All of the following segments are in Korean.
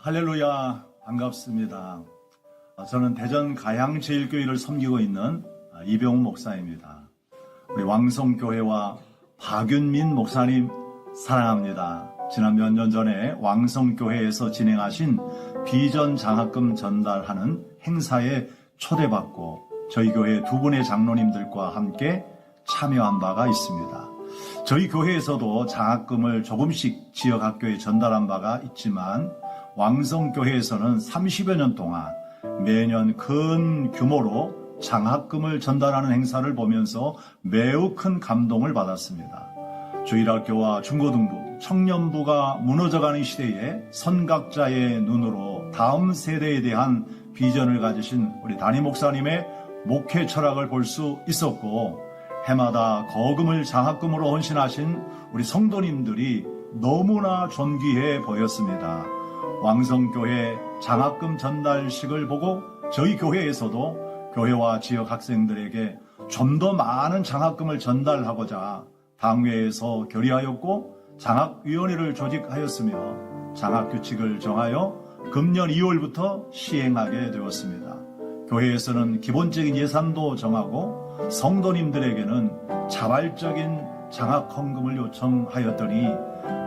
할렐루야, 반갑습니다. 저는 대전 가양제일교회를 섬기고 있는 이병우 목사입니다. 우리 왕성교회와 박윤민 목사님 사랑합니다. 지난 몇 년 전에 왕성교회에서 진행하신 비전 장학금 전달하는 행사에 초대받고 저희 교회 두 분의 장로님들과 함께 참여한 바가 있습니다. 저희 교회에서도 장학금을 조금씩 지역 학교에 전달한 바가 있지만 왕성교회에서는 30여 년 동안 매년 큰 규모로 장학금을 전달하는 행사를 보면서 매우 큰 감동을 받았습니다. 주일학교와 중고등부, 청년부가 무너져가는 시대에 선각자의 눈으로 다음 세대에 대한 비전을 가지신 우리 담임 목사님의 목회 철학을 볼 수 있었고, 해마다 거금을 장학금으로 헌신하신 우리 성도님들이 너무나 존귀해 보였습니다. 왕성교회 장학금 전달식을 보고 저희 교회에서도 교회와 지역 학생들에게 좀 더 많은 장학금을 전달하고자 당회에서 결의하였고 장학위원회를 조직하였으며 장학규칙을 정하여 금년 2월부터 시행하게 되었습니다. 교회에서는 기본적인 예산도 정하고 성도님들에게는 자발적인 장학헌금을 요청하였더니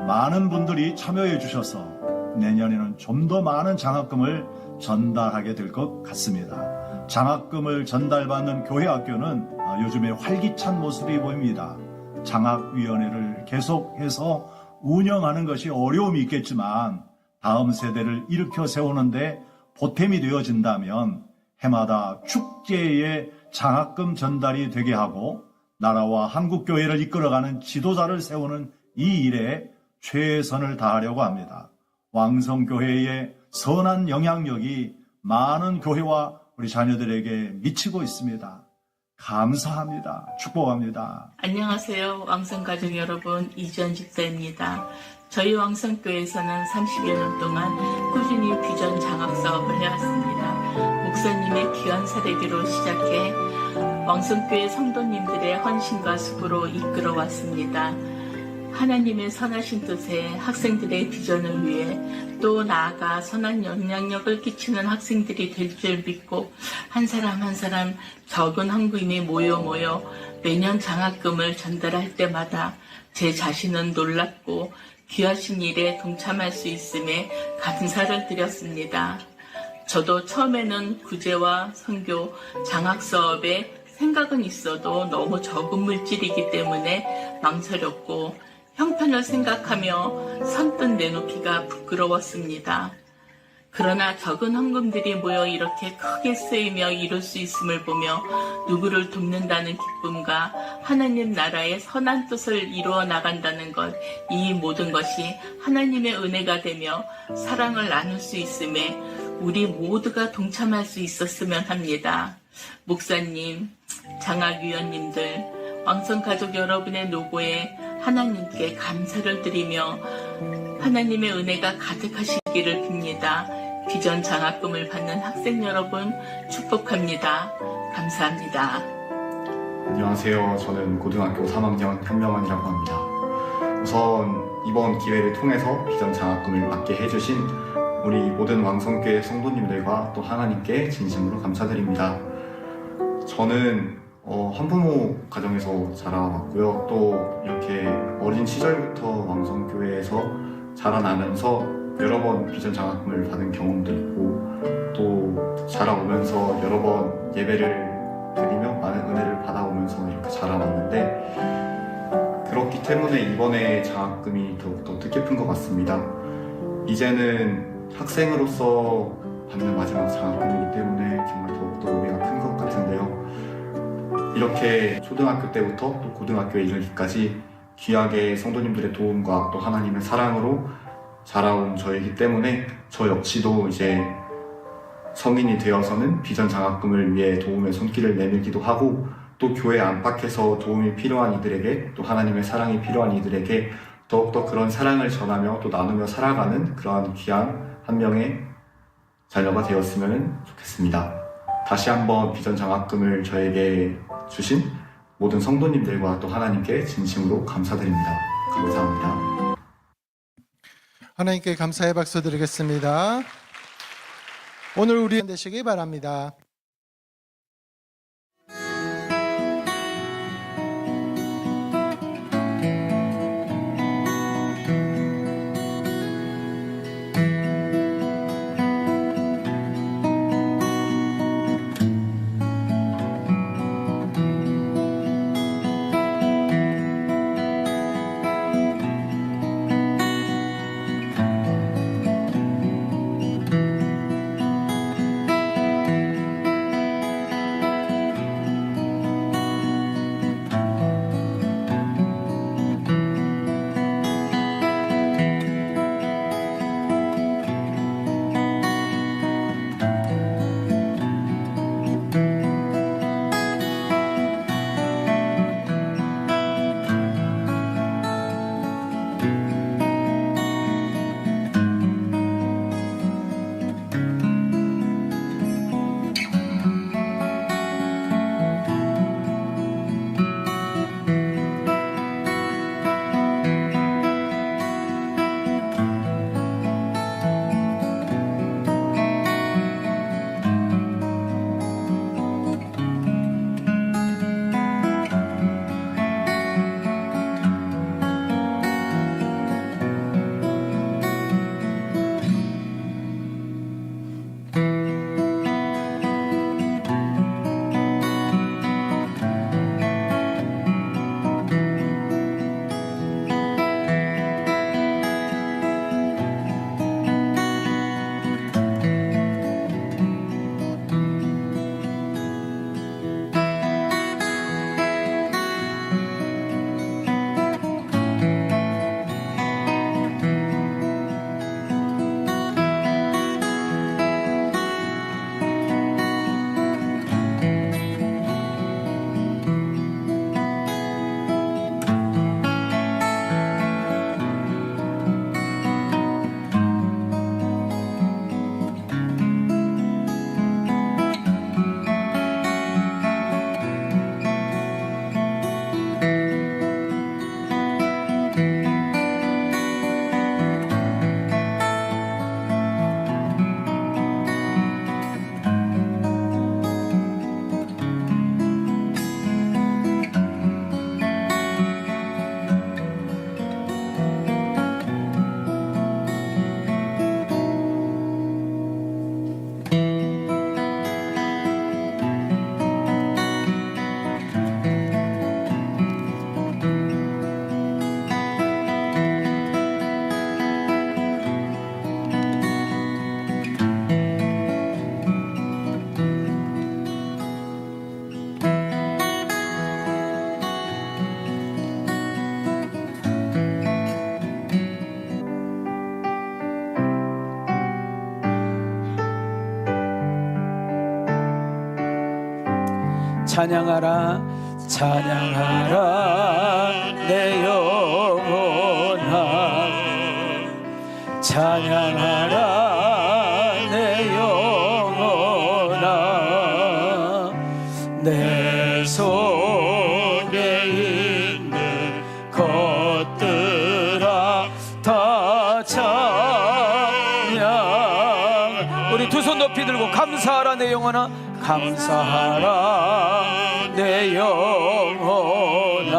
많은 분들이 참여해 주셔서 내년에는 좀 더 많은 장학금을 전달하게 될 것 같습니다. 장학금을 전달받는 교회 학교는 요즘에 활기찬 모습이 보입니다. 장학위원회를 계속해서 운영하는 것이 어려움이 있겠지만 다음 세대를 일으켜 세우는데 보탬이 되어진다면 해마다 축제의 장학금 전달이 되게 하고 나라와 한국교회를 이끌어가는 지도자를 세우는 이 일에 최선을 다하려고 합니다. 왕성교회의 선한 영향력이 많은 교회와 우리 자녀들에게 미치고 있습니다. 감사합니다. 축복합니다. 안녕하세요. 왕성가족 여러분, 이주연 집사입니다. 저희 왕성교회에서는 30여 년 동안 꾸준히 비전 장학 사업을 해왔습니다. 목사님의 귀한 사례비로 시작해 왕성교회 성도님들의 헌신과 수고로 이끌어왔습니다. 하나님의 선하신 뜻에 학생들의 비전을 위해 또 나아가 선한 영향력을 끼치는 학생들이 될 줄 믿고 한 사람 한 사람 적은 헌금이 모여 매년 장학금을 전달할 때마다 제 자신은 놀랍고 귀하신 일에 동참할 수 있음에 감사를 드렸습니다. 저도 처음에는 구제와 선교, 장학 사업에 생각은 있어도 너무 적은 물질이기 때문에 망설였고 형편을 생각하며 선뜻 내놓기가 부끄러웠습니다. 그러나 적은 헌금들이 모여 이렇게 크게 쓰이며 이룰 수 있음을 보며 누구를 돕는다는 기쁨과 하나님 나라의 선한 뜻을 이루어 나간다는 것, 이 모든 것이 하나님의 은혜가 되며 사랑을 나눌 수 있음에 우리 모두가 동참할 수 있었으면 합니다. 목사님, 장학위원님들, 왕성가족 여러분의 노고에 하나님께 감사를 드리며 하나님의 은혜가 가득하시기를 빕니다. 비전 장학금을 받는 학생 여러분 축복합니다. 감사합니다. 안녕하세요. 저는 고등학교 3학년 현명환이라고 합니다. 우선 이번 기회를 통해서 비전 장학금을 받게 해주신 우리 모든 왕성교회 성도님들과 또 하나님께 진심으로 감사드립니다. 저는 한부모 가정에서 자라왔고요. 또 이렇게 어린 시절부터 왕성교회에서 자라나면서 여러 번 비전 장학금을 받은 경험도 있고 또 자라오면서 여러 번 예배를 드리며 많은 은혜를 받아오면서 이렇게 자라왔는데 그렇기 때문에 이번에 장학금이 더욱더 뜻깊은 것 같습니다. 이제는 학생으로서 받는 마지막 장학금이기 때문에 정말 더욱더 의미가 큰 것 같은데요. 이렇게 초등학교 때부터 또 고등학교에 이르기까지 귀하게 성도님들의 도움과 또 하나님의 사랑으로 자라온 저이기 때문에 저 역시도 이제 성인이 되어서는 비전 장학금을 위해 도움의 손길을 내밀기도 하고 또 교회 안팎에서 도움이 필요한 이들에게 또 하나님의 사랑이 필요한 이들에게 더욱더 그런 사랑을 전하며 또 나누며 살아가는 그러한 귀한 한 명의 자녀가 되었으면 좋겠습니다. 다시 한번 비전 장학금을 저에게 주신 모든 성도님들과 또 하나님께 진심으로 감사드립니다. 감사합니다. 하나님께 감사의 박수 드리겠습니다. 오늘 우리 되시기 바랍니다. 찬양하라 찬양하라 내 영혼아 찬양하라 내 영혼아 내 속에 있는 것들아 다 찬양. 우리 두 손 높이 들고 감사하라 내 영혼아 감사하라 내 영혼아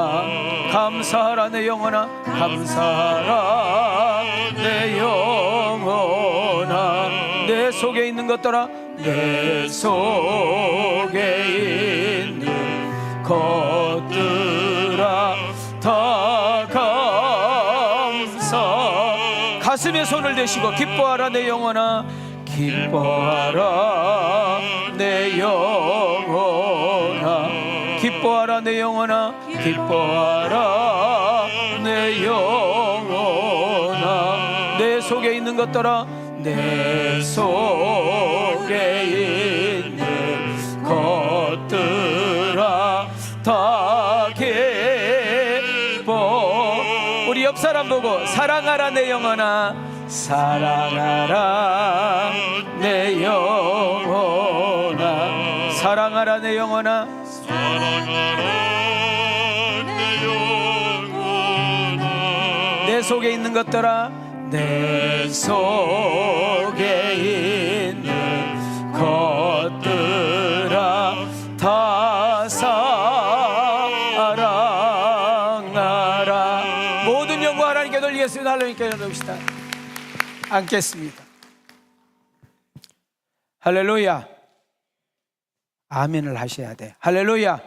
감사하라 내 영혼아 감사하라 내 영혼아 내 속에 있는 것들아 내 속에 있는 것들아 다 감사. 가슴에 손을 대시고 기뻐하라 내 영혼아 기뻐하라 내 영혼아 기뻐하라 내 영혼아 기뻐하라 내 영혼아 내 속에 있는 것들아 내 속에 있는 것들아 다 기뻐. 우리 옆 사람 보고 사랑하라 내 영혼아 사랑하라 내 영혼아 사랑하라 내 영혼아 사랑하라 내 영혼아 내 속에 있는 것들아 내 속에 있는 것들아 다 사랑하라. 모든 영광 하나님께 돌리겠습니다. 하나님께 돌립시다. 앉겠습니다. 할렐루야. 아멘을 하셔야 돼. 할렐루야.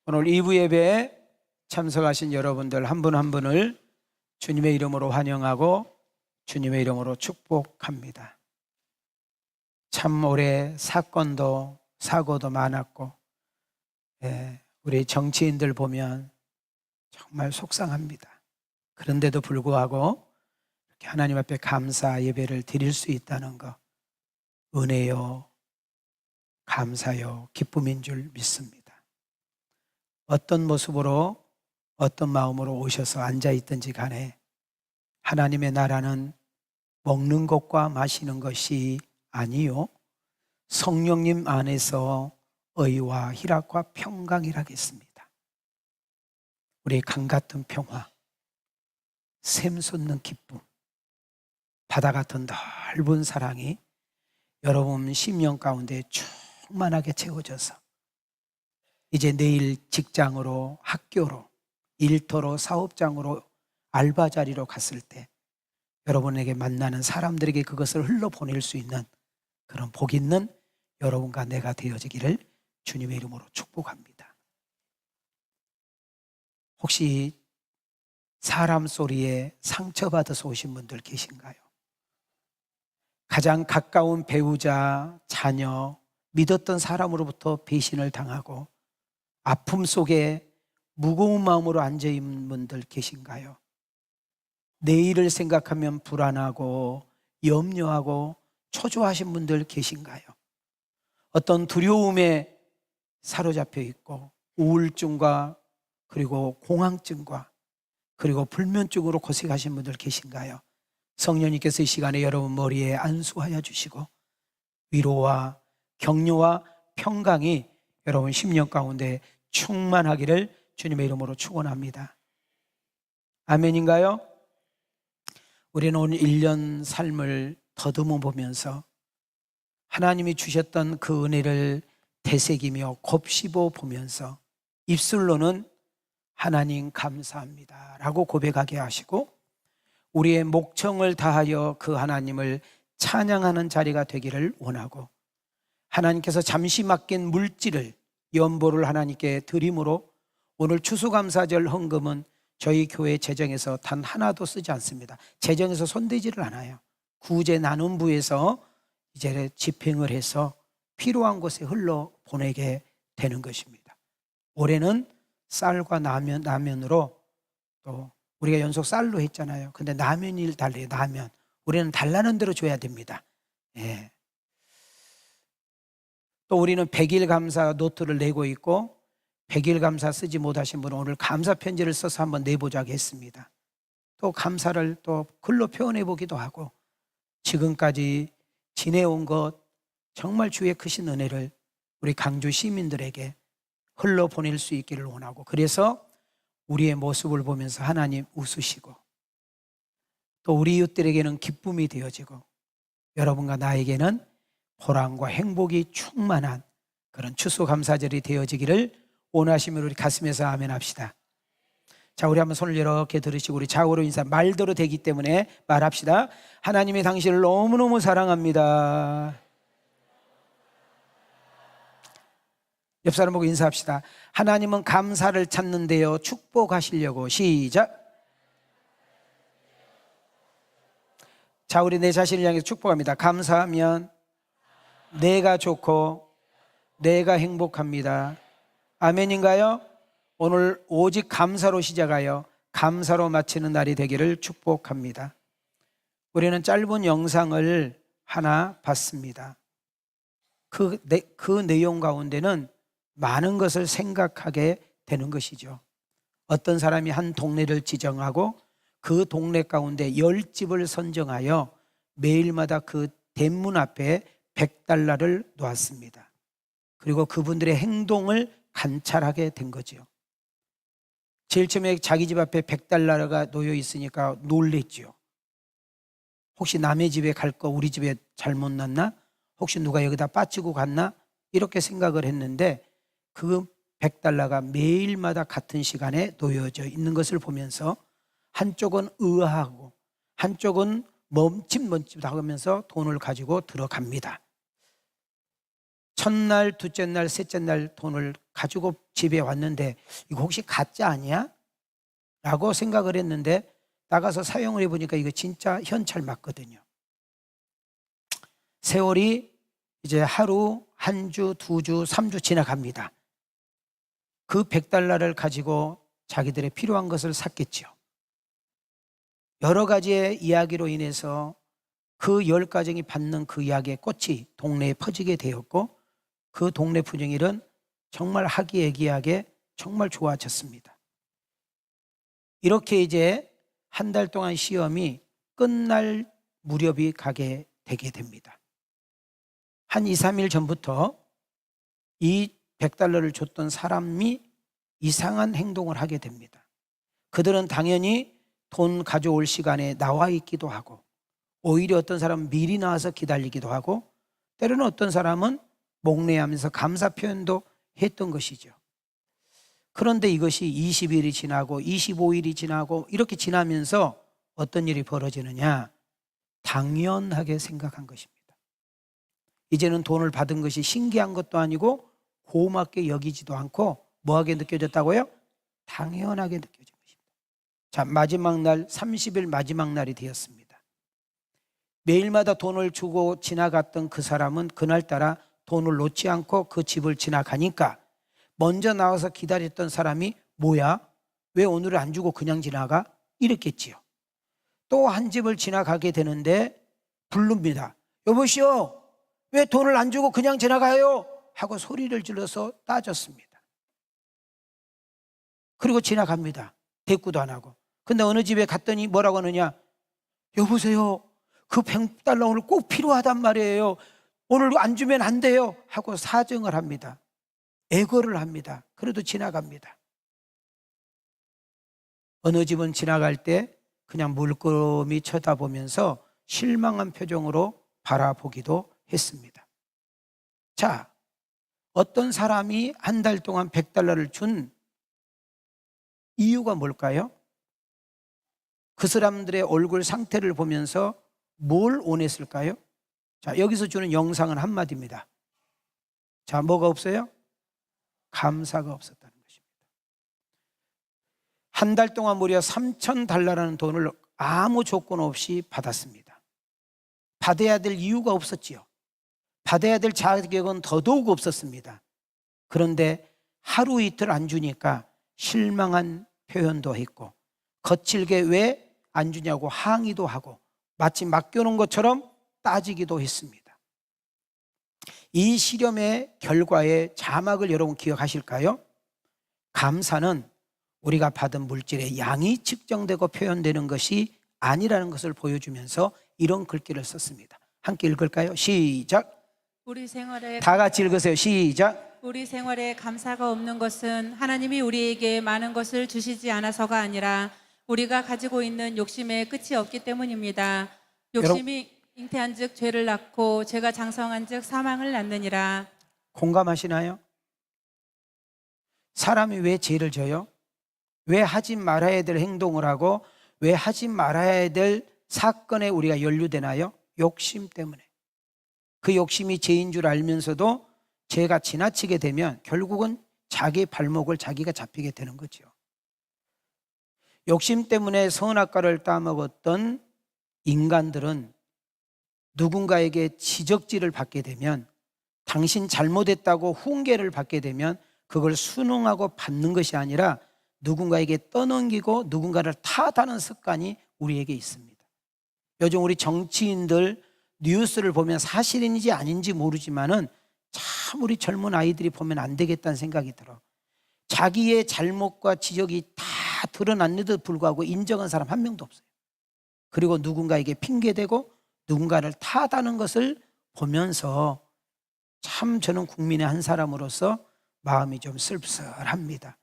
오늘 2부 예배에 참석하신 여러분들 한 분 한 분을 주님의 이름으로 환영하고 주님의 이름으로 축복합니다. 참 올해 사건도 사고도 많았고, 우리 정치인들 보면 정말 속상합니다. 그런데도 불구하고 이렇게 하나님 앞에 감사 예배를 드릴 수 있다는 것, 은혜요, 감사요, 기쁨인 줄 믿습니다. 어떤 모습으로 어떤 마음으로 오셔서 앉아있든지 간에 하나님의 나라는 먹는 것과 마시는 것이 아니요 성령님 안에서 의와 희락과 평강이라겠습니다. 우리 강같은 평화, 샘솟는 기쁨, 바다 같은 넓은 사랑이 여러분 심령 가운데 충만하게 채워져서 이제 내일 직장으로, 학교로, 일터로, 사업장으로, 알바 자리로 갔을 때 여러분에게 만나는 사람들에게 그것을 흘러보낼 수 있는 그런 복 있는 여러분과 내가 되어지기를 주님의 이름으로 축복합니다. 혹시 사람 소리에 상처받아서 오신 분들 계신가요? 가장 가까운 배우자, 자녀, 믿었던 사람으로부터 배신을 당하고 아픔 속에 무거운 마음으로 앉아있는 분들 계신가요? 내일을 생각하면 불안하고 염려하고 초조하신 분들 계신가요? 어떤 두려움에 사로잡혀 있고 우울증과 그리고 공황증과 그리고 불면증으로 고생하신 분들 계신가요? 성령님께서 이 시간에 여러분 머리에 안수하여 주시고 위로와 격려와 평강이 여러분 심령 가운데 충만하기를 주님의 이름으로 축원합니다. 아멘인가요? 우리는 오늘 1년 삶을 더듬어 보면서 하나님이 주셨던 그 은혜를 되새기며 곱씹어 보면서 입술로는 하나님 감사합니다 라고 고백하게 하시고 우리의 목청을 다하여 그 하나님을 찬양하는 자리가 되기를 원하고 하나님께서 잠시 맡긴 물질을 연보를 하나님께 드림으로 오늘 추수감사절 헌금은 저희 교회 재정에서 단 하나도 쓰지 않습니다. 재정에서 손대지를 않아요. 구제 나눔부에서 이제 집행을 해서 필요한 곳에 흘러 보내게 되는 것입니다. 올해는 쌀과 라면으로 또 우리가 연속 쌀로 했잖아요. 근데 라면이 달래요. 라면. 우리는 달라는 대로 줘야 됩니다. 예. 또 우리는 100일 감사 노트를 내고 있고 100일 감사 쓰지 못하신 분은 오늘 감사 편지를 써서 한번 내보자고 했습니다. 또 감사를 또 글로 표현해 보기도 하고 지금까지 지내온 것 정말 주의 크신 은혜를 우리 강주 시민들에게 흘러 보낼 수 있기를 원하고 그래서 우리의 모습을 보면서 하나님 웃으시고 또 우리 이웃들에게는 기쁨이 되어지고 여러분과 나에게는 보람과 행복이 충만한 그런 추수감사절이 되어지기를 원하시면 우리 가슴에서 아멘 합시다. 자, 우리 한번 손을 이렇게 들으시고 우리 좌우로 인사 말대로 되기 때문에 말합시다. 하나님이 당신을 너무너무 사랑합니다. 옆 사람 보고 인사합시다. 하나님은 감사를 찾는데요 축복하시려고. 시작. 자, 우리 내 자신을 향해서 축복합니다. 감사하면 내가 좋고 내가 행복합니다. 아멘인가요? 오늘 오직 감사로 시작하여 감사로 마치는 날이 되기를 축복합니다. 우리는 짧은 영상을 하나 봤습니다. 그 내용 가운데는 많은 것을 생각하게 되는 것이죠. 어떤 사람이 한 동네를 지정하고 그 동네 가운데 10집을 선정하여 매일마다 그 대문 앞에 $100를 놓았습니다. 그리고 그분들의 행동을 관찰하게 된 거죠. 제일 처음에 자기 집 앞에 $100가 놓여 있으니까 놀랬죠. 혹시 남의 집에 갈 거 우리 집에 잘못 놨나? 혹시 누가 여기다 빠지고 갔나? 이렇게 생각을 했는데 그 100달러가 매일마다 같은 시간에 놓여져 있는 것을 보면서 한쪽은 의아하고 한쪽은 멈칫멈칫하면서 돈을 가지고 들어갑니다. 첫날, 둘째 날, 셋째 날 돈을 가지고 집에 왔는데 이거 혹시 가짜 아니야? 라고 생각을 했는데 나가서 사용을 해보니까 이거 진짜 현찰 맞거든요. 세월이 이제 하루, 한 주, 두 주, 3주 지나갑니다. 그 100달러를 가지고 자기들의 필요한 것을 샀겠죠. 여러 가지의 이야기로 인해서 그 10가정이 받는 그 이야기의 꽃이 동네에 퍼지게 되었고 그 동네 분위기는 정말 화기애애하게 정말 좋아졌습니다. 이렇게 이제 한 달 동안 시험이 끝날 무렵이 가게 되게 됩니다. 한 2, 3일 전부터 이 100달러를 줬던 사람이 이상한 행동을 하게 됩니다. 그들은 당연히 돈 가져올 시간에 나와 있기도 하고 오히려 어떤 사람은 미리 나와서 기다리기도 하고 때로는 어떤 사람은 목례하면서 감사 표현도 했던 것이죠. 그런데 이것이 20일이 지나고 25일이 지나고 이렇게 지나면서 어떤 일이 벌어지느냐? 당연하게 생각한 것입니다. 이제는 돈을 받은 것이 신기한 것도 아니고 고맙게 여기지도 않고 뭐하게 느껴졌다고요? 당연하게 느껴진 것입니다. 자, 마지막 날 30일 마지막 날이 되었습니다. 매일마다 돈을 주고 지나갔던 그 사람은 그날따라 돈을 놓지 않고 그 집을 지나가니까 먼저 나와서 기다렸던 사람이 뭐야? 왜 오늘은 안 주고 그냥 지나가? 이랬겠지요. 또 한 집을 지나가게 되는데 부릅니다. 여보시오, 왜 돈을 안 주고 그냥 지나가요? 하고 소리를 질러서 따졌습니다. 그리고 지나갑니다. 대꾸도 안 하고. 근데 어느 집에 갔더니 뭐라고 하느냐? 여보세요, 그 100달러 오늘 꼭 필요하단 말이에요. 오늘 안 주면 안 돼요. 하고 사정을 합니다. 애거를 합니다. 그래도 지나갑니다. 어느 집은 지나갈 때 그냥 물끄러미 쳐다보면서 실망한 표정으로 바라보기도 했습니다. 자, 어떤 사람이 한 달 동안 100달러를 준 이유가 뭘까요? 그 사람들의 얼굴 상태를 보면서 뭘 원했을까요? 자, 여기서 주는 영상은 한마디입니다. 자, 뭐가 없어요? 감사가 없었다는 것입니다. 한 달 동안 무려 3,000달러라는 돈을 아무 조건 없이 받았습니다. 받아야 될 이유가 없었지요. 받아야 될 자격은 더더욱 없었습니다. 그런데 하루 이틀 안 주니까 실망한 표현도 했고 거칠게 왜 안 주냐고 항의도 하고 마치 맡겨놓은 것처럼 따지기도 했습니다. 이 실험의 결과의 자막을 여러분 기억하실까요? 감사는 우리가 받은 물질의 양이 측정되고 표현되는 것이 아니라는 것을 보여주면서 이런 글귀를 썼습니다. 함께 읽을까요? 시작. 우리 생활에 다 같이 읽으세요. 시작. 우리 생활에 감사가 없는 것은 하나님이 우리에게 많은 것을 주시지 않아서가 아니라 우리가 가지고 있는 욕심에 끝이 없기 때문입니다. 욕심이 잉태한즉 죄를 낳고 죄가 장성한즉 사망을 낳느니라. 공감하시나요? 사람이 왜 죄를 져요? 왜 하지 말아야 될 행동을 하고 왜 하지 말아야 될 사건에 우리가 연루되나요? 욕심 때문에. 그 욕심이 죄인 줄 알면서도 죄가 지나치게 되면 결국은 자기 발목을 자기가 잡히게 되는 거죠. 욕심 때문에 선악과를 따먹었던 인간들은 누군가에게 지적질을 받게 되면 당신 잘못했다고 훈계를 받게 되면 그걸 순응하고 받는 것이 아니라 누군가에게 떠넘기고 누군가를 탓하는 습관이 우리에게 있습니다. 요즘 우리 정치인들 뉴스를 보면 사실인지 아닌지 모르지만은 참 우리 젊은 아이들이 보면 안 되겠다는 생각이 들어. 자기의 잘못과 지적이 다 드러났는데도 불구하고 인정한 사람 한 명도 없어요. 그리고 누군가에게 핑계대고 누군가를 탓하는 것을 보면서 참 저는 국민의 한 사람으로서 마음이 좀 씁쓸합니다.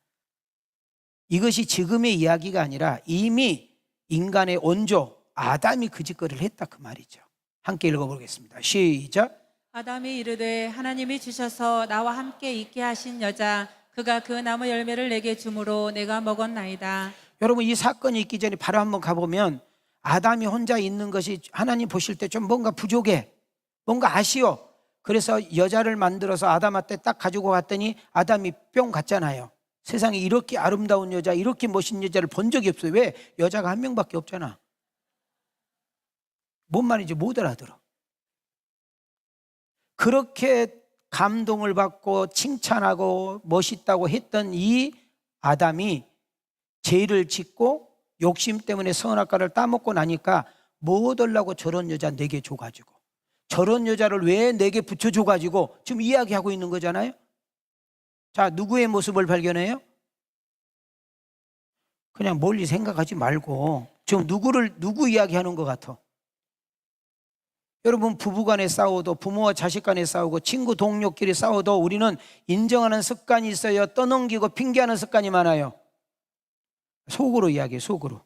이것이 지금의 이야기가 아니라 이미 인간의 원조, 아담이 그 짓거리를 했다 그 말이죠. 함께 읽어보겠습니다. 시작. 아담이 이르되 하나님이 주셔서 나와 함께 있게 하신 여자 그가 그 나무 열매를 내게 주므로 내가 먹었나이다. 여러분, 이 사건이 있기 전에 바로 한번 가보면 아담이 혼자 있는 것이 하나님 보실 때 좀 뭔가 부족해, 뭔가 아쉬워. 그래서 여자를 만들어서 아담한테 딱 가지고 갔더니 아담이 뿅 갔잖아요. 세상에 이렇게 아름다운 여자, 이렇게 멋있는 여자를 본 적이 없어요. 왜? 여자가 한 명밖에 없잖아. 뭔 말인지 못 알아들어. 그렇게 감동을 받고 칭찬하고 멋있다고 했던 이 아담이 죄를 짓고 욕심 때문에 선악과를 따먹고 나니까 뭐 얻으려고 저런 여자 내게 줘가지고, 저런 여자를 왜 내게 붙여줘가지고 지금 이야기하고 있는 거잖아요. 자, 누구의 모습을 발견해요? 그냥 멀리 생각하지 말고 지금 누구 이야기하는 것 같아? 여러분, 부부간에 싸워도, 부모와 자식간에 싸우고, 친구 동료끼리 싸워도 우리는 인정하는 습관이 있어요. 떠넘기고 핑계하는 습관이 많아요. 속으로 이야기해, 속으로.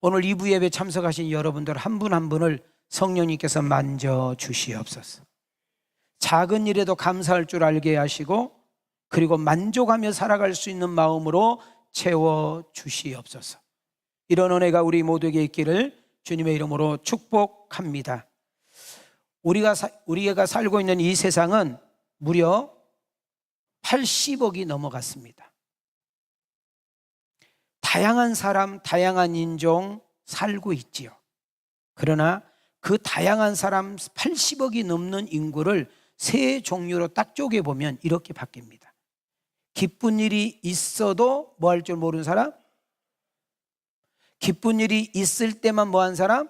오늘 2부 예배 참석하신 여러분들 한 분 한 분을 성령님께서 만져주시옵소서. 작은 일에도 감사할 줄 알게 하시고, 그리고 만족하며 살아갈 수 있는 마음으로 채워주시옵소서. 이런 은혜가 우리 모두에게 있기를 주님의 이름으로 축복합니다. 우리가 살고 있는 이 세상은 무려 80억이 넘어갔습니다. 다양한 사람, 다양한 인종 살고 있지요. 그러나 그 다양한 사람 80억이 넘는 인구를 세 종류로 딱 쪼개보면 이렇게 바뀝니다. 기쁜 일이 있어도 뭐 할 줄 모르는 사람, 기쁜 일이 있을 때만 뭐 한 사람,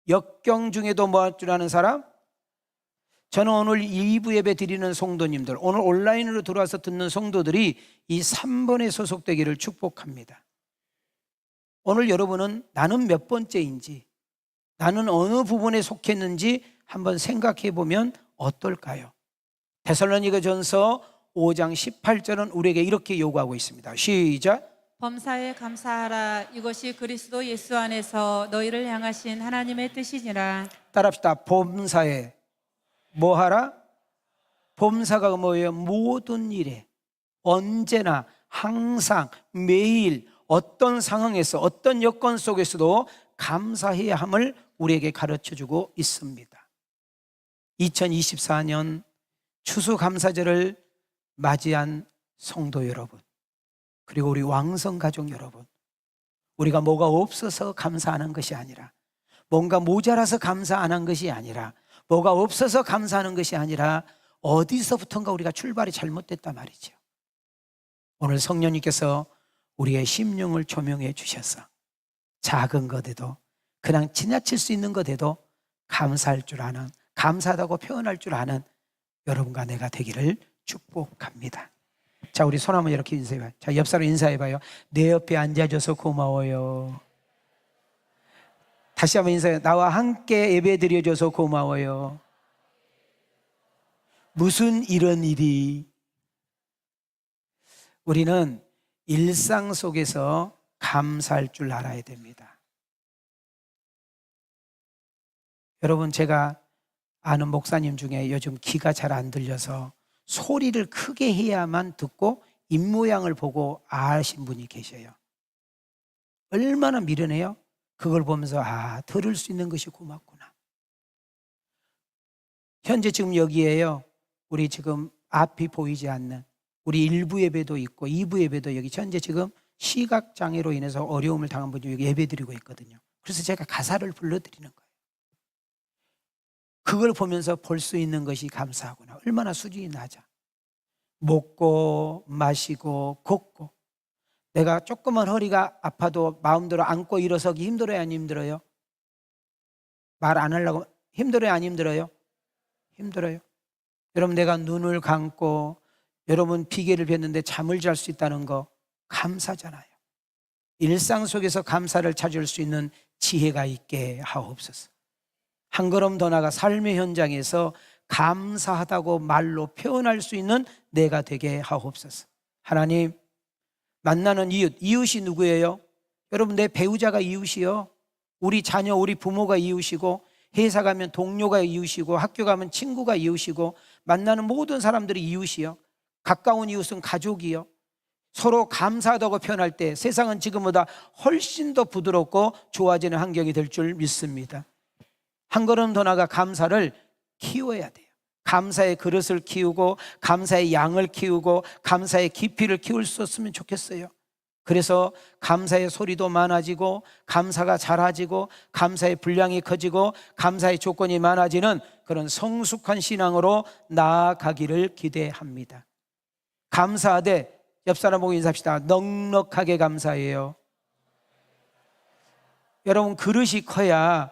역경 중에도 뭐 할 줄 아는 사람. 저는 오늘 2부 예배 드리는 성도님들, 오늘 온라인으로 들어와서 듣는 성도들이 이 3번에 소속되기를 축복합니다. 오늘 여러분은 나는 몇 번째인지, 나는 어느 부분에 속했는지 한번 생각해 보면 어떨까요? 데살로니가전서 5장 18절은 우리에게 이렇게 요구하고 있습니다. 시작. 범사에 감사하라. 이것이 그리스도 예수 안에서 너희를 향하신 하나님의 뜻이니라. 따라합시다. 범사에 뭐 하라? 범사가 뭐예요? 모든 일에, 언제나, 항상, 매일, 어떤 상황에서, 어떤 여건 속에서도 감사해야 함을 우리에게 가르쳐주고 있습니다. 2024년 추수감사절을 맞이한 성도 여러분, 그리고 우리 왕성가족 여러분, 우리가 뭐가 없어서 감사하는 것이 아니라, 뭔가 모자라서 감사 안 한 것이 아니라, 뭐가 없어서 감사하는 것이 아니라 어디서부턴가 우리가 출발이 잘못됐단 말이죠. 오늘 성령님께서 우리의 심령을 조명해 주셔서 작은 것에도, 그냥 지나칠 수 있는 것에도 감사할 줄 아는, 감사하다고 표현할 줄 아는 여러분과 내가 되기를 축복합니다. 자, 우리 손 한번 이렇게 인사해봐요. 자, 옆 사람 인사해봐요. 내 옆에 앉아줘서 고마워요. 다시 한번 인사해요. 나와 함께 예배 드려줘서 고마워요. 무슨 이런 일이. 우리는 일상 속에서 감사할 줄 알아야 됩니다. 여러분, 제가 아는 목사님 중에 요즘 귀가 잘 안 들려서 소리를 크게 해야만 듣고 입모양을 보고 아신 분이 계셔요. 얼마나 미련해요? 그걸 보면서 들을 수 있는 것이 고맙구나. 현재 지금 여기에요. 우리 지금 앞이 보이지 않는, 우리 1부 예배도 있고 2부 예배도 여기 현재 지금 시각장애로 인해서 어려움을 당한 분이 여기 예배드리고 있거든요. 그래서 제가 가사를 불러드리는 거예요. 그걸 보면서 볼 수 있는 것이 감사하구나. 얼마나 수준이 낮아. 먹고 마시고 걷고, 내가 조그만 허리가 아파도 마음대로 앉고 일어서기 힘들어요, 안 힘들어요? 말 안 하려고 힘들어요, 안 힘들어요? 힘들어요. 여러분, 내가 눈을 감고 여러분 비계를 뵀는데 잠을 잘 수 있다는 거 감사잖아요. 일상 속에서 감사를 찾을 수 있는 지혜가 있게 하옵소서. 한 걸음 더 나아가 삶의 현장에서 감사하다고 말로 표현할 수 있는 내가 되게 하옵소서. 하나님, 만나는 이웃이 누구예요? 여러분, 내 배우자가 이웃이요. 우리 자녀, 우리 부모가 이웃이고, 회사 가면 동료가 이웃이고, 학교 가면 친구가 이웃이고, 만나는 모든 사람들이 이웃이요. 가까운 이웃은 가족이요. 서로 감사하다고 표현할 때 세상은 지금보다 훨씬 더 부드럽고 좋아지는 환경이 될 줄 믿습니다. 한 걸음 더 나아가 감사를 키워야 돼요. 감사의 그릇을 키우고, 감사의 양을 키우고, 감사의 깊이를 키울 수 있으면 좋겠어요. 그래서 감사의 소리도 많아지고, 감사가 작아지고, 감사의 분량이 커지고, 감사의 조건이 많아지는 그런 성숙한 신앙으로 나아가기를 기대합니다. 감사하되, 옆 사람 보고 인사합시다. 넉넉하게 감사해요. 여러분, 그릇이 커야,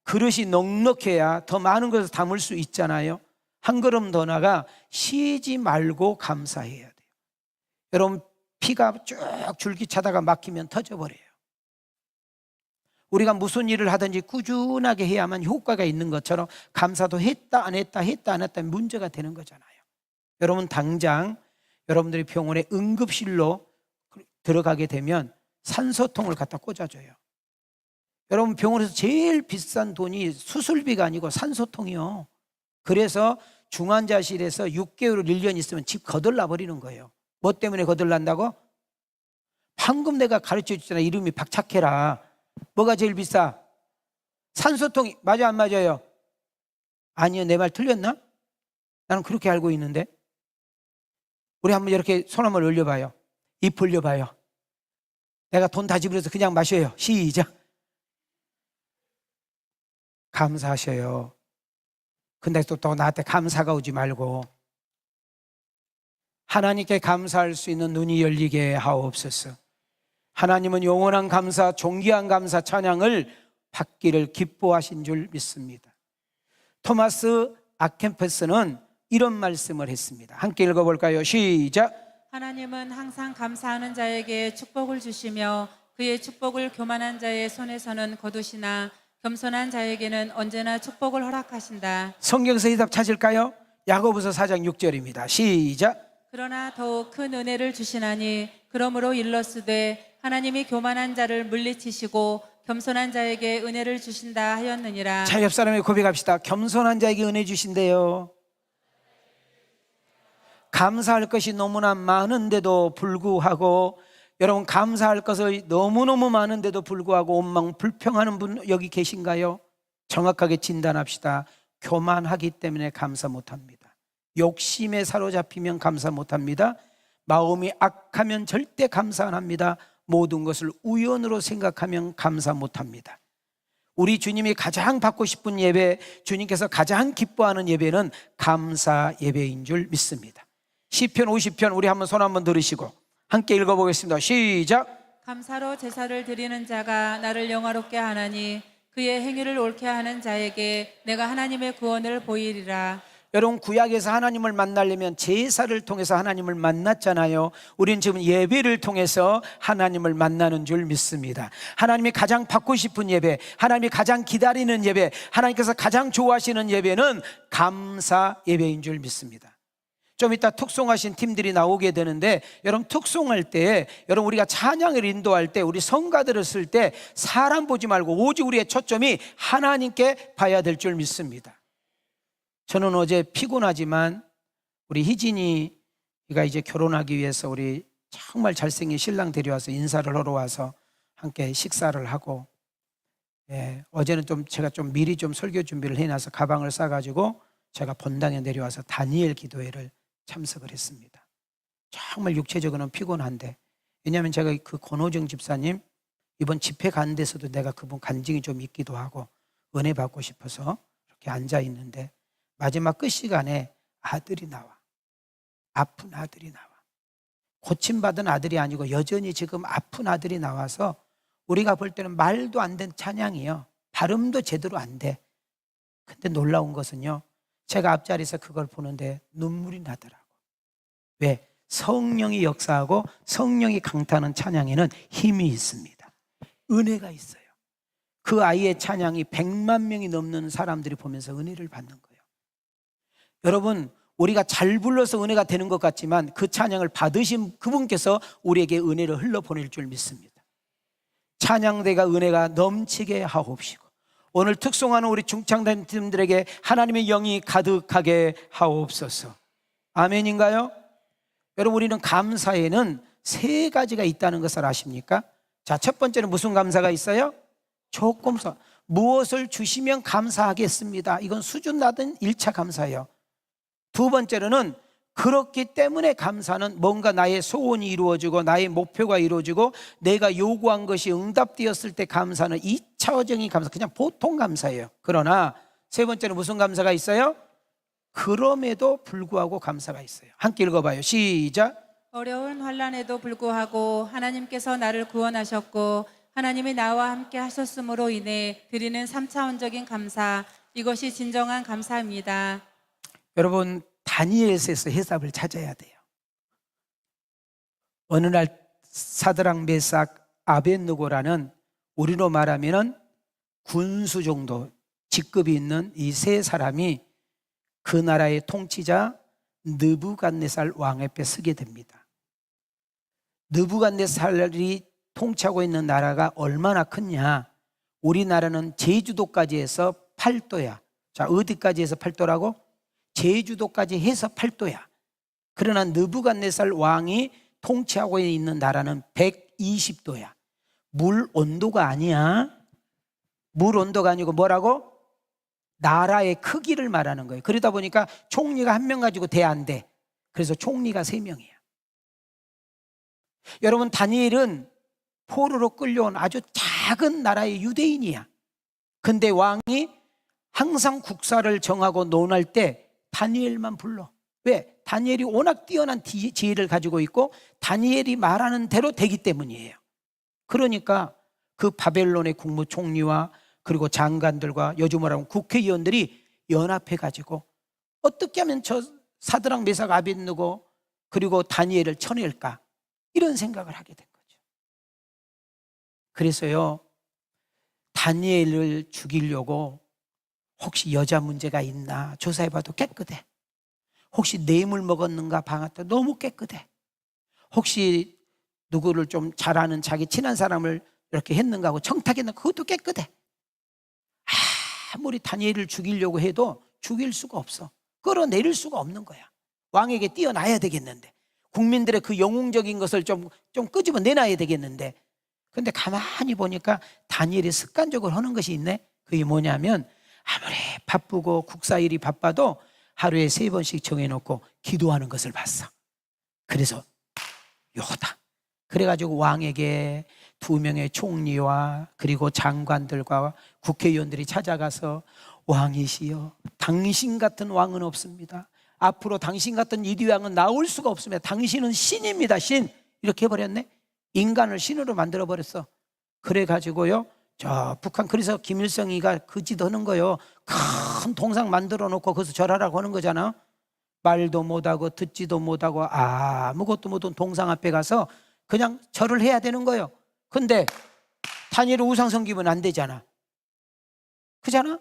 그릇이 넉넉해야 더 많은 것을 담을 수 있잖아요. 한 걸음 더 나가 쉬지 말고 감사해야 돼요. 여러분, 피가 쭉 줄기차다가 막히면 터져버려요. 우리가 무슨 일을 하든지 꾸준하게 해야만 효과가 있는 것처럼 감사도 했다 안 했다 문제가 되는 거잖아요. 여러분, 당장 여러분들이 병원에 응급실로 들어가게 되면 산소통을 갖다 꽂아줘요. 여러분, 병원에서 제일 비싼 돈이 수술비가 아니고 산소통이요. 그래서 중환자실에서 6개월, 1년 있으면 집 거들나 버리는 거예요. 뭐 때문에 거들난다고? 방금 내가 가르쳐 줬잖아. 이름이 박착해라. 뭐가 제일 비싸? 산소통이. 맞아 안 맞아요? 아니요, 내 말 틀렸나? 나는 그렇게 알고 있는데. 우리 한번 이렇게 손 한번 올려봐요. 입 벌려봐요. 내가 돈 다 지불해서 그냥 마셔요. 시작. 감사하셔요. 근데 또 나한테 감사가 오지 말고 하나님께 감사할 수 있는 눈이 열리게 하옵소서. 하나님은 영원한 감사, 존귀한 감사, 찬양을 받기를 기뻐하신 줄 믿습니다. 토마스 아켄페스는 이런 말씀을 했습니다. 함께 읽어볼까요? 시작. 하나님은 항상 감사하는 자에게 축복을 주시며 그의 축복을 교만한 자의 손에서는 거두시나 겸손한 자에게는 언제나 축복을 허락하신다. 성경에서 이 답 찾을까요? 야고보서 4장 6절입니다. 시작. 그러나 더욱 큰 은혜를 주시나니 그러므로 일러스되 하나님이 교만한 자를 물리치시고 겸손한 자에게 은혜를 주신다 하였느니라. 자, 옆 사람에게 고백합시다. 겸손한 자에게 은혜 주신대요. 감사할 것이 너무나 많은데도 불구하고, 여러분, 감사할 것이 너무너무 많은데도 불구하고 원망 불평하는 분 여기 계신가요? 정확하게 진단합시다. 교만하기 때문에 감사 못합니다. 욕심에 사로잡히면 감사 못합니다. 마음이 악하면 절대 감사 안 합니다. 모든 것을 우연으로 생각하면 감사 못합니다. 우리 주님이 가장 받고 싶은 예배, 주님께서 가장 기뻐하는 예배는 감사 예배인 줄 믿습니다. 시편 50편 우리 한번 손 한번 들으시고 함께 읽어보겠습니다. 시작. 감사로 제사를 드리는 자가 나를 영화롭게 하나니 그의 행위를 옳게 하는 자에게 내가 하나님의 구원을 보이리라. 여러분, 구약에서 하나님을 만나려면 제사를 통해서 하나님을 만났잖아요. 우리는 지금 예배를 통해서 하나님을 만나는 줄 믿습니다. 하나님이 가장 받고 싶은 예배, 하나님이 가장 기다리는 예배, 하나님께서 가장 좋아하시는 예배는 감사 예배인 줄 믿습니다. 좀 이따 특송하신 팀들이 나오게 되는데, 여러분, 특송할 때, 여러분, 우리가 찬양을 인도할 때, 우리 성가들을 쓸 때 사람 보지 말고 오직 우리의 초점이 하나님께 봐야 될 줄 믿습니다. 저는 어제 피곤하지만 우리 희진이가 이제 결혼하기 위해서 우리 정말 잘생긴 신랑 데려와서 인사를 하러 와서 함께 식사를 하고, 어제는 제가 미리 설교 준비를 해놔서 가방을 싸가지고 제가 본당에 내려와서 다니엘 기도회를 참석을 했습니다. 정말 육체적으로는 피곤한데, 왜냐하면 제가 그 권호정 집사님 이번 집회 가는 데서도 내가 그분 간증이 좀 있기도 하고 은혜 받고 싶어서 이렇게 앉아 있는데, 마지막 끝 시간에 아들이 나와. 아픈 아들이 나와. 고침받은 아들이 아니고 여전히 지금 아픈 아들이 나와서 우리가 볼 때는 말도 안 된 찬양이요, 발음도 제대로 안 돼. 근데 놀라운 것은요, 제가 앞자리에서 그걸 보는데 눈물이 나더라고. 왜? 성령이 역사하고 성령이 강타하는 찬양에는 힘이 있습니다. 은혜가 있어요. 그 아이의 찬양이 100만 명이 넘는 사람들이 보면서 은혜를 받는 거예요. 여러분, 우리가 잘 불러서 은혜가 되는 것 같지만 그 찬양을 받으신 그분께서 우리에게 은혜를 흘러보낼 줄 믿습니다. 찬양대가 은혜가 넘치게 하옵시고 오늘 특송하는 우리 중창단팀들에게 하나님의 영이 가득하게 하옵소서. 아멘인가요? 여러분, 우리는 감사에는 세 가지가 있다는 것을 아십니까? 자, 첫 번째는 무슨 감사가 있어요? 조건사. 무엇을 주시면 감사하겠습니다. 이건 수준 낮은 1차 감사예요. 두 번째로는 그렇기 때문에 감사는 뭔가 나의 소원이 이루어지고 나의 목표가 이루어지고 내가 요구한 것이 응답되었을 때 감사는 2차적인 감사, 그냥 보통 감사예요. 그러나 세 번째는 무슨 감사가 있어요? 그럼에도 불구하고 감사가 있어요. 함께 읽어봐요. 시작. 어려운 환난에도 불구하고 하나님께서 나를 구원하셨고 하나님이 나와 함께 하셨으므로 인해 드리는 3차원적인 감사, 이것이 진정한 감사입니다. 여러분, 다니엘서에서 해답을 찾아야 돼요. 어느 날 사드락, 메삭, 아벳느고라는 우리로 말하면 군수 정도 직급이 있는 이 세 사람이 그 나라의 통치자 느부갓네살 왕 앞에 서게 됩니다. 느부갓네살이 통치하고 있는 나라가 얼마나 크냐? 우리나라는 제주도까지 해서 8도야. 자, 어디까지 해서 8도라고? 제주도까지 해서 8도야. 그러나 느부갓네살 왕이 통치하고 있는 나라는 120도야. 물 온도가 아니야. 물 온도가 아니고 뭐라고? 나라의 크기를 말하는 거예요. 그러다 보니까 총리가 한 명 가지고 돼 안 돼. 그래서 총리가 3명이야. 여러분, 다니엘은 포로로 끌려온 아주 작은 나라의 유대인이야. 근데 왕이 항상 국사를 정하고 논할 때 다니엘만 불러. 왜? 다니엘이 워낙 뛰어난 지혜를 가지고 있고 다니엘이 말하는 대로 되기 때문이에요. 그러니까 그 바벨론의 국무총리와 그리고 장관들과 요즘 말하면 국회의원들이 연합해 가지고 어떻게 하면 저 사드락, 메삭, 아벳느고 그리고 다니엘을 쳐낼까, 이런 생각을 하게 된 거죠. 그래서요, 다니엘을 죽이려고 혹시 여자 문제가 있나 조사해봐도 깨끗해. 혹시 뇌물 먹었는가 봐도 너무 깨끗해. 혹시 누구를 좀 잘 아는 자기 친한 사람을 이렇게 했는가 하고 청탁했는가, 그것도 깨끗해. 아무리 다니엘을 죽이려고 해도 죽일 수가 없어. 끌어내릴 수가 없는 거야. 왕에게 뛰어나야 되겠는데, 국민들의 그 영웅적인 것을 좀 끄집어 내놔야 되겠는데, 근데 가만히 보니까 다니엘이 습관적으로 하는 것이 있네. 그게 뭐냐면 아무리 바쁘고 국사일이 바빠도 하루에 3번씩 정해놓고 기도하는 것을 봤어. 그래서 요거다. 그래가지고 왕에게 2명의 총리와 그리고 장관들과 국회의원들이 찾아가서 왕이시여, 당신 같은 왕은 없습니다. 앞으로 당신 같은 이디 왕은 나올 수가 없습니다. 당신은 신입니다. 신. 이렇게 해버렸네. 인간을 신으로 만들어버렸어. 그래가지고요, 저 북한, 그래서 김일성이가 그 짓 하는 거요. 큰 동상 만들어 놓고 거기서 절하라고 하는 거잖아. 말도 못하고 듣지도 못하고 아무것도 못한 동상 앞에 가서 그냥 절을 해야 되는 거예요. 근데 다니엘은 우상 섬기면 안 되잖아. 그잖아?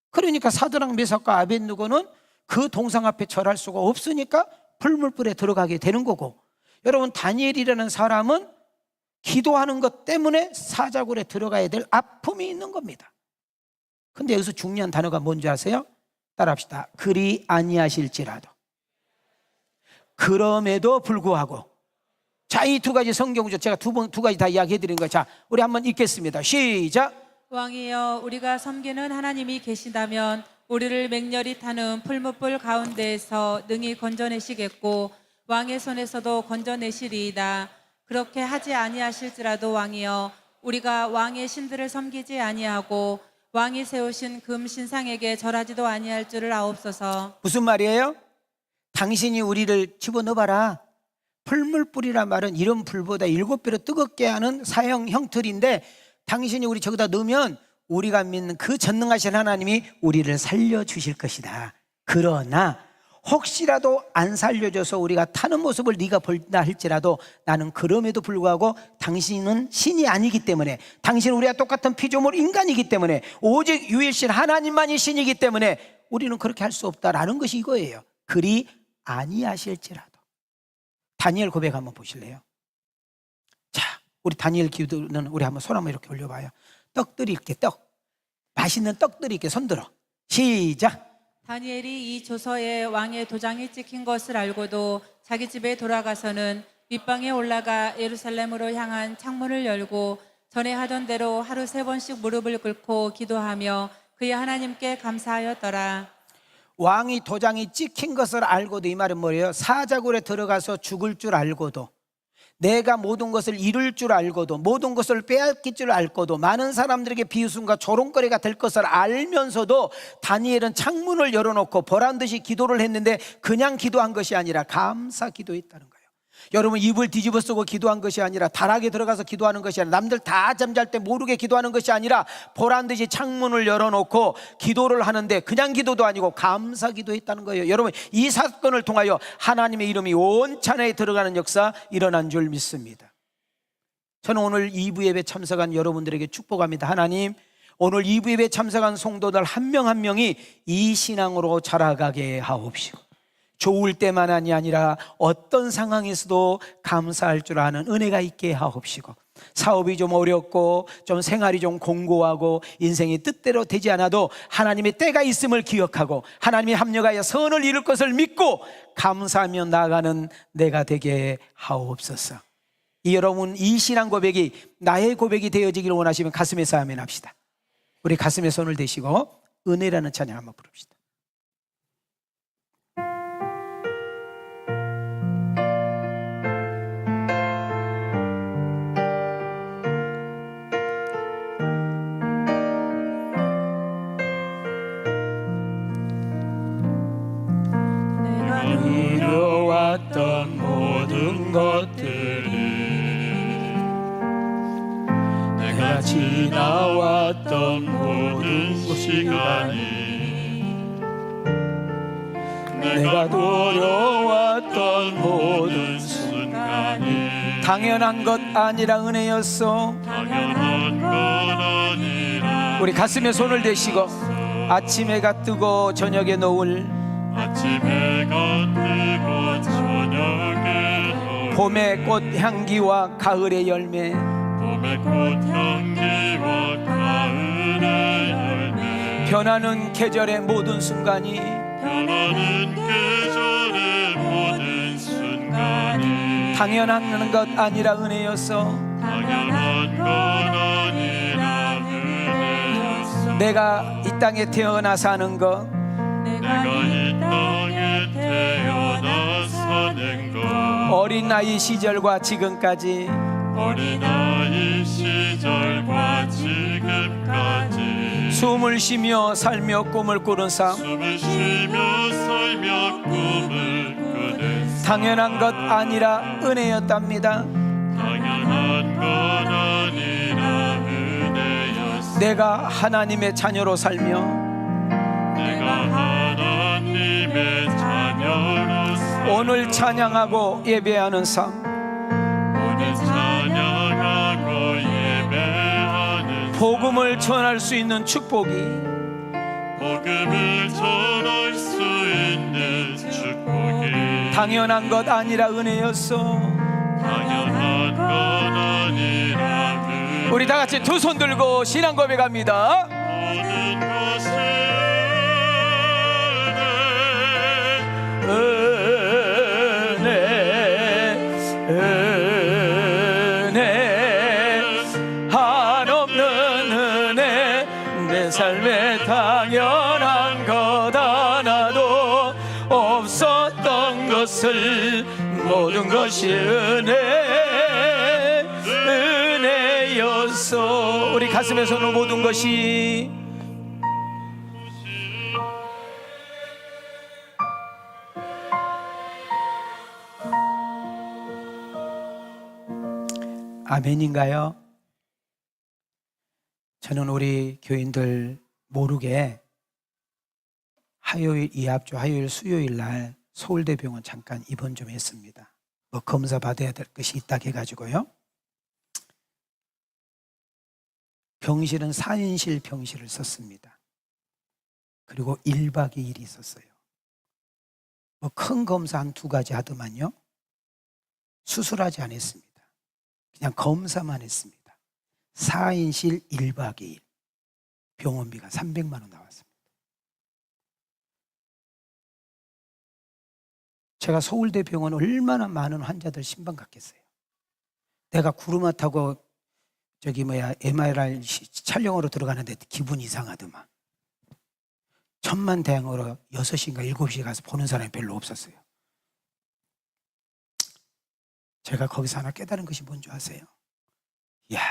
그러니까 사드락, 메삭과 아벳느고는 그 동상 앞에 절할 수가 없으니까 불물불에 들어가게 되는 거고, 여러분, 다니엘이라는 사람은 기도하는 것 때문에 사자굴에 들어가야 될 아픔이 있는 겁니다. 근데 여기서 중요한 단어가 뭔지 아세요? 따라합시다. 그리 아니하실지라도. 그럼에도 불구하고. 자, 이 2가지 성경구절 제가 두 가지 다 이야기해 드린 거예요. 자, 우리 한번 읽겠습니다. 시작. 왕이여, 우리가 섬기는 하나님이 계시다면 우리를 맹렬히 타는 풀무불 가운데에서 능히 건져내시겠고 왕의 손에서도 건져내시리이다. 그렇게 하지 아니하실지라도 왕이여, 우리가 왕의 신들을 섬기지 아니하고 왕이 세우신 금 신상에게 절하지도 아니할 줄을 아옵소서. 무슨 말이에요? 당신이 우리를 집어넣어봐라. 풀물불이란 말은 이런 불보다 7배로 뜨겁게 하는 사형 형틀인데, 당신이 우리 저기다 넣으면 우리가 믿는 그 전능하신 하나님이 우리를 살려주실 것이다. 그러나 혹시라도 안 살려줘서 우리가 타는 모습을 네가 본다 할지라도 나는 그럼에도 불구하고 당신은 신이 아니기 때문에, 당신은 우리와 똑같은 피조물 인간이기 때문에, 오직 유일신 하나님만이 신이기 때문에 우리는 그렇게 할 수 없다라는 것이 이거예요. 그리 아니하실지라도. 다니엘 고백 한번 보실래요? 자, 우리 다니엘 기도는 우리 한번 손 한번 이렇게 올려봐요. 떡들이 이렇게 맛있는 떡들이 이렇게 손들어. 시작. 다니엘이 이 조서에 왕의 도장이 찍힌 것을 알고도 자기 집에 돌아가서는 윗방에 올라가 예루살렘으로 향한 창문을 열고 전에 하던 대로 하루 3번씩 무릎을 꿇고 기도하며 그의 하나님께 감사하였더라. 왕이 도장이 찍힌 것을 알고도, 이 말은 뭐예요? 사자굴에 들어가서 죽을 줄 알고도, 내가 모든 것을 잃을 줄 알고도, 모든 것을 빼앗길 줄 알고도, 많은 사람들에게 비웃음과 조롱거리가 될 것을 알면서도 다니엘은 창문을 열어놓고 보란듯이 기도를 했는데 그냥 기도한 것이 아니라 감사 기도했다는 거예요. 여러분, 입을 뒤집어 쓰고 기도한 것이 아니라, 다락에 들어가서 기도하는 것이 아니라, 남들 다 잠잘 때 모르게 기도하는 것이 아니라 보란듯이 창문을 열어놓고 기도를 하는데 그냥 기도도 아니고 감사 기도했다는 거예요. 여러분, 이 사건을 통하여 하나님의 이름이 온 찬에 들어가는 역사 일어난 줄 믿습니다. 저는 오늘 2부 예배 참석한 여러분들에게 축복합니다. 하나님, 오늘 2부 예배 참석한 성도들 한 명 한 명이 이 신앙으로 자라가게 하옵시고, 좋을 때만이 아니라 어떤 상황에서도 감사할 줄 아는 은혜가 있게 하옵시고, 사업이 좀 어렵고 좀 생활이 좀 공고하고 인생이 뜻대로 되지 않아도 하나님의 때가 있음을 기억하고 하나님이 합력하여 선을 이룰 것을 믿고 감사하며 나아가는 내가 되게 하옵소서. 여러분, 이 신앙 고백이 나의 고백이 되어지기를 원하시면 가슴에서 아멘 합시다. 우리 가슴에 손을 대시고 은혜라는 찬양 한번 부릅시다. 이루어왔던 모든 것들이, 내가 지나왔던 모든 시간이, 내가 노려왔던 모든 순간이 당연한 것 아니라 은혜였어. 당연한 건 아니라. 우리 가슴에 손을 대시고 아침 해가 뜨고 저녁에 노을, 아침 해가 뜨고 저녁에 노을, 봄의 꽃 향기와 가을의 열매, 봄의 꽃 향기와 가을의 열매, 변하는 계절의 모든 순간이, 변하는 계절의 모든 순간이 당연한 것 아니라 은혜였어. 당연한 건 아니라 은혜였어. 내가 이 땅에 태어나 사는 것, 내가 이 땅에 태어나 사는 것, 어린아이 시절과 지금까지 어린아이 시절과 지금까지 숨을 쉬며 살며 꿈을 꾸는 삶, 숨을 쉬며 살며 꿈을 꾸는 삶, 당연한 것 아니라 은혜였답니다. 당연한 건 아니라 은혜였어. 내가 하나님의 자녀로 살며 내가 하나님의 자녀로서 오늘 찬양하고 예배하는 삶, 오늘 찬양하고 예배하는 복음을 전할 수 있는 축복이 복음을 전할 수 있는 축복이 당연한 것 아니라 은혜였어. 당연한 건 아니라 우리 다 같이 두 손 들고 신앙 고백합니다. 모든 것을 은혜 한없는 은혜, 내 삶에 당연한 것 하나도 없었던 것을 모든 것이 은혜였어. 우리 가슴에 서는 모든 것이 아멘인가요? 저는 우리 교인들 모르게 화요일 이합주, 화요일 수요일 날 서울대병원 잠깐 입원 좀 했습니다. 뭐 검사 받아야 될 것이 있다 해가지고요. 병실은 4인실 병실을 썼습니다. 그리고 1박 2일이 있었어요. 뭐 큰 검사 한 2가지 하더만요. 수술하지 않았습니다. 그냥 검사만 했습니다. 4인실 1박 2일. 병원비가 300만 원 나왔습니다. 제가 서울대 병원 얼마나 많은 환자들 신방 갔겠어요. 내가 구르마 타고 MRI 촬영으로 들어가는데 기분 이상하더만. 천만다행으로 6시인가 7시에 가서 보는 사람이 별로 없었어요. 제가 거기서 하나 깨달은 것이 뭔지 아세요? 이야,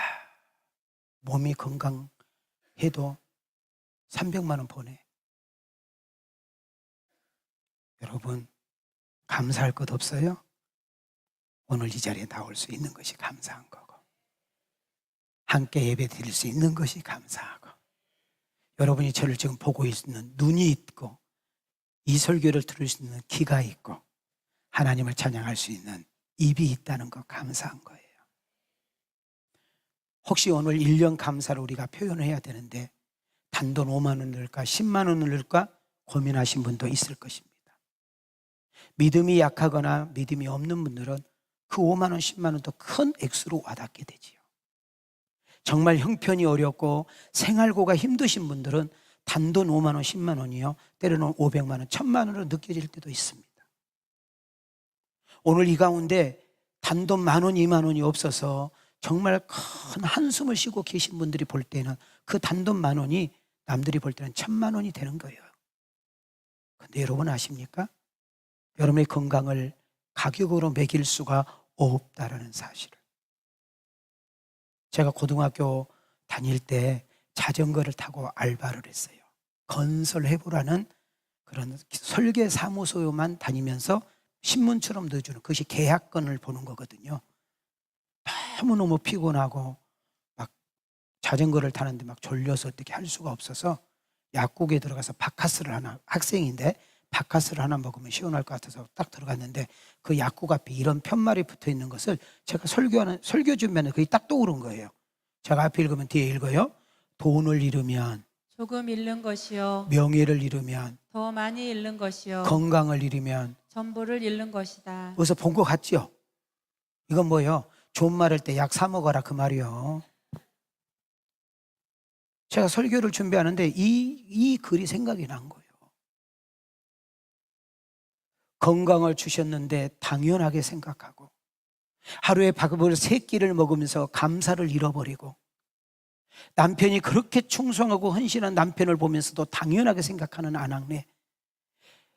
몸이 건강해도 300만 원 보내. 여러분, 감사할 것 없어요? 오늘 이 자리에 나올 수 있는 것이 감사한 거고, 함께 예배 드릴 수 있는 것이 감사하고, 여러분이 저를 지금 보고 있는 눈이 있고 이 설교를 들을 수 있는 귀가 있고 하나님을 찬양할 수 있는 입이 있다는 거 감사한 거예요. 혹시 오늘 1년 감사를 우리가 표현해야 되는데 단돈 5만 원 넣을까 10만 원을 넣을까 고민하신 분도 있을 것입니다. 믿음이 약하거나 믿음이 없는 분들은 그 5만 원 10만 원도 큰 액수로 와닿게 되지요. 정말 형편이 어렵고 생활고가 힘드신 분들은 단돈 5만 원 10만 원이요, 때로는 500만 원 1000만 원으로 느껴질 때도 있습니다. 오늘 이 가운데 단돈 10,000원 2만 원이 없어서 정말 큰 한숨을 쉬고 계신 분들이 볼 때는 그 단돈 10,000원이 남들이 볼 때는 1000만 원이 되는 거예요. 근데 여러분 아십니까? 여러분의 건강을 가격으로 매길 수가 없다라는 사실을. 제가 고등학교 다닐 때 자전거를 타고 알바를 했어요. 건설해보라는 그런 설계 사무소만 다니면서 신문처럼 넣어주는, 그것이 계약건을 보는 거거든요. 너무너무 피곤하고 막 자전거를 타는데 막 졸려서 어떻게 할 수가 없어서 약국에 들어가서 바카스를 하나, 학생인데 바카스를 하나 먹으면 시원할 것 같아서 딱 들어갔는데 그 약국 앞에 이런 편말이 붙어 있는 것을 제가 설교 주면은 그게 딱 떠오른 거예요. 제가 앞에 읽으면 뒤에 읽어요. 돈을 잃으면 조금 잃는 것이요 명예를 잃으면 더 많이 잃는 것이요 건강을 잃으면 전부를 잃는 것이다. 어디서 본 것 같죠? 이건 뭐예요? 좋은 말 할 때 약 사 먹어라 그 말이요. 제가 설교를 준비하는데 이 글이 생각이 난 거예요. 건강을 주셨는데 당연하게 생각하고 하루에 밥을 3끼를 먹으면서 감사를 잃어버리고 남편이 그렇게 충성하고 헌신한 남편을 보면서도 당연하게 생각하는 아낙네,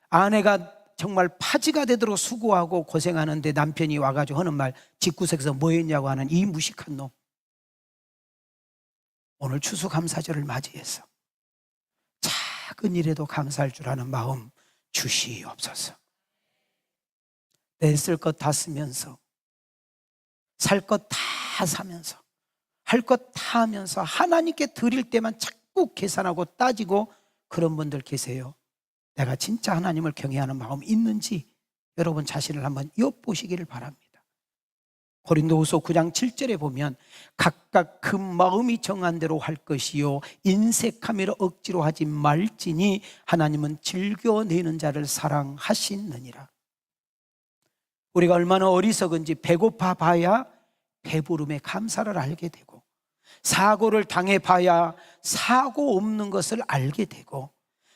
아내가 정말 파지가 되도록 수고하고 고생하는데 남편이 와가지고 하는 말, 집구석에서 뭐 했냐고 하는 이 무식한 놈. 오늘 추수감사절을 맞이해서 작은 일에도 감사할 줄 아는 마음 주시옵소서. 내 쓸 것 다 쓰면서, 살 것 다 사면서, 할 것 다 하면서 하나님께 드릴 때만 자꾸 계산하고 따지고 그런 분들 계세요. 내가 진짜 하나님을 경외하는 마음이 있는지 여러분 자신을 한번 엿보시기를 바랍니다. 고린도후서 9장 7절에 보면 각각 그 마음이 정한 대로 할 것이요 인색함이라 억지로 하지 말지니 하나님은 즐겨내는 자를 사랑하시느니라. 우리가 얼마나 어리석은지 배고파 봐야 배부름의 감사를 알게 되고, 사고를 당해 봐야 사고 없는 것을 알게 되고,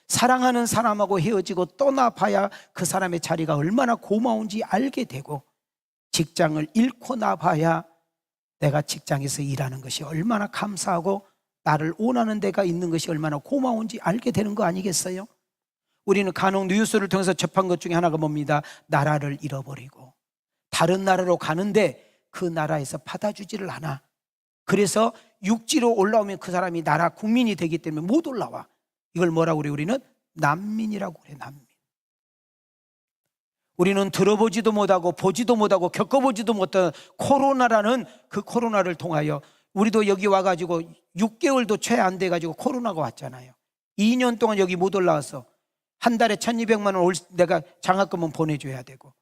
사랑하는 사람하고 헤어지고 떠나 봐야 그 사람의 자리가 얼마나 고마운지 알게 되고, 직장을 잃고 나 봐야 내가 직장에서 일하는 것이 얼마나 감사하고 나를 원하는 데가 있는 것이 얼마나 고마운지 알게 되는 거 아니겠어요? 우리는 간혹 뉴스를 통해서 접한 것 중에 하나가 뭡니다. 나라를 잃어버리고 다른 나라로 가는데 그 나라에서 받아주지를 않아. 그래서 육지로 올라오면 그 사람이 나라 국민이 되기 때문에 못 올라와. 이걸 뭐라고 그래? 우리는 난민이라고 그래. 난민. 우리는 들어보지도 못하고 보지도 못하고 겪어보지도 못한 코로나라는 그 코로나를 통하여 우리도 여기 와가지고 6개월도 채 안 돼가지고 코로나가 왔잖아요. 2년 동안 여기 못 올라와서 한 달에 1,200만 원 내가 장학금은 보내줘야 되고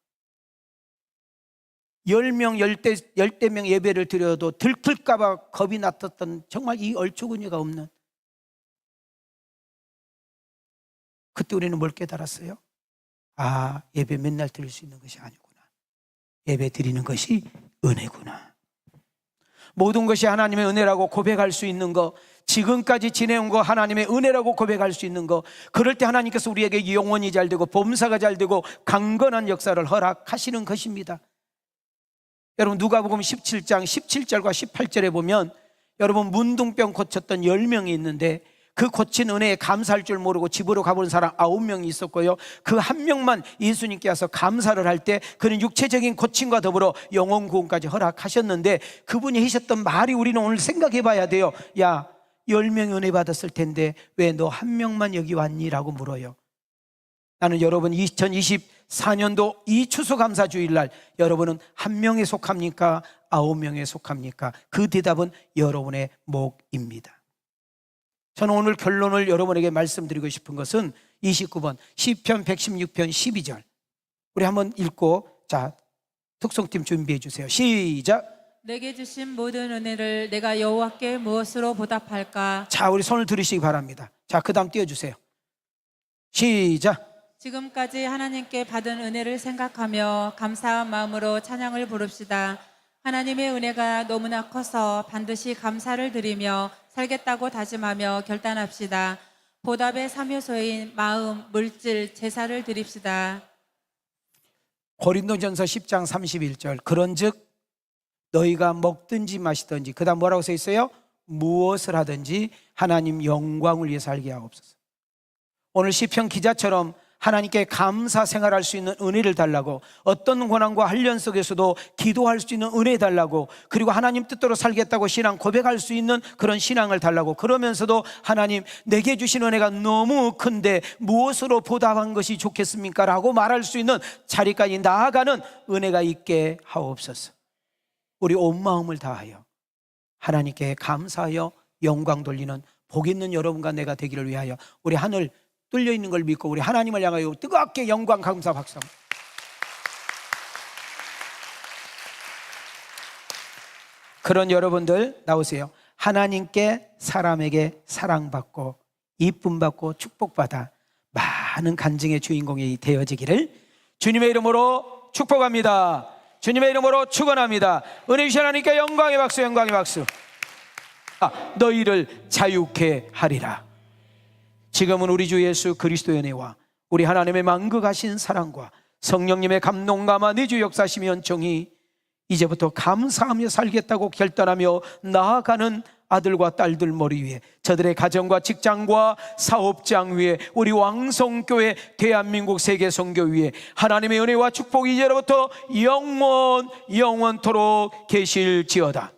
10명, 10명 예배를 드려도 들킬까봐 겁이 났었던 정말 이 얼추구니가 없는, 그때 우리는 뭘 깨달았어요? 아, 예배 맨날 드릴 수 있는 것이 아니구나. 예배 드리는 것이 은혜구나. 모든 것이 하나님의 은혜라고 고백할 수 있는 거, 지금까지 지내온 거 하나님의 은혜라고 고백할 수 있는 거, 그럴 때 하나님께서 우리에게 영원히 잘 되고 범사가 잘 되고 강건한 역사를 허락하시는 것입니다. 여러분 누가복음 17장 17절과 18절에 보면 여러분 문둥병 고쳤던 10명이 있는데 그 고친 은혜에 감사할 줄 모르고 집으로 가본 사람 9명이 있었고요, 그 한 명만 예수님께 와서 감사를 할 때 그는 육체적인 고침과 더불어 영혼 구원까지 허락하셨는데, 그분이 하셨던 말이 우리는 오늘 생각해 봐야 돼요. 야, 10명이 은혜 받았을 텐데 왜 너 한 명만 여기 왔니? 라고 물어요. 나는 여러분 2024년도 이 추수감사주일날 여러분은 한 명에 속합니까? 9명에 속합니까? 그 대답은 여러분의 몫입니다. 저는 오늘 결론을 여러분에게 말씀드리고 싶은 것은 29번 시편 116편 12절 우리 한번 읽고, 자, 특송팀 준비해 주세요. 시작. 내게 주신 모든 은혜를 내가 여호와께 무엇으로 보답할까? 자, 우리 손을 들으시기 바랍니다. 자, 그 다음 띄워주세요. 시작. 지금까지 하나님께 받은 은혜를 생각하며 감사한 마음으로 찬양을 부릅시다. 하나님의 은혜가 너무나 커서 반드시 감사를 드리며 살겠다고 다짐하며 결단합시다. 보답의 3요소인 마음, 물질, 제사를 드립시다. 고린도전서 10장 31절 그런즉 너희가 먹든지 마시든지, 그 다음 뭐라고 써 있어요? 무엇을 하든지 하나님 영광을 위해서 살게 하옵소서. 오늘 시편 기자처럼 하나님께 감사 생활할 수 있는 은혜를 달라고, 어떤 고난과 훈련 속에서도 기도할 수 있는 은혜 달라고, 그리고 하나님 뜻대로 살겠다고 신앙 고백할 수 있는 그런 신앙을 달라고, 그러면서도 하나님 내게 주신 은혜가 너무 큰데 무엇으로 보답한 것이 좋겠습니까? 라고 말할 수 있는 자리까지 나아가는 은혜가 있게 하옵소서. 우리 온 마음을 다하여 하나님께 감사하여 영광 돌리는 복 있는 여러분과 내가 되기를 위하여 우리 하늘 뚫려 있는 걸 믿고 우리 하나님을 향하여 뜨겁게 영광 감사 박수. 그런 여러분들 나오세요. 하나님께 사람에게 사랑받고 이쁨받고 축복받아 많은 간증의 주인공이 되어지기를 주님의 이름으로 축복합니다. 주님의 이름으로 축원합니다. 은혜 주신 하나님께 영광의 박수, 영광의 박수. 너희를 자유케 하리라. 지금은 우리 주 예수 그리스도의 은혜와 우리 하나님의 만극하신 사랑과 성령님의 감동감화 내주 역사심이 연총이 이제부터 감사하며 살겠다고 결단하며 나아가는 아들과 딸들 머리 위에, 저들의 가정과 직장과 사업장 위에, 우리 왕성교회 대한민국 세계선교 위에 하나님의 은혜와 축복이 이제로부터 영원토록 계실지어다.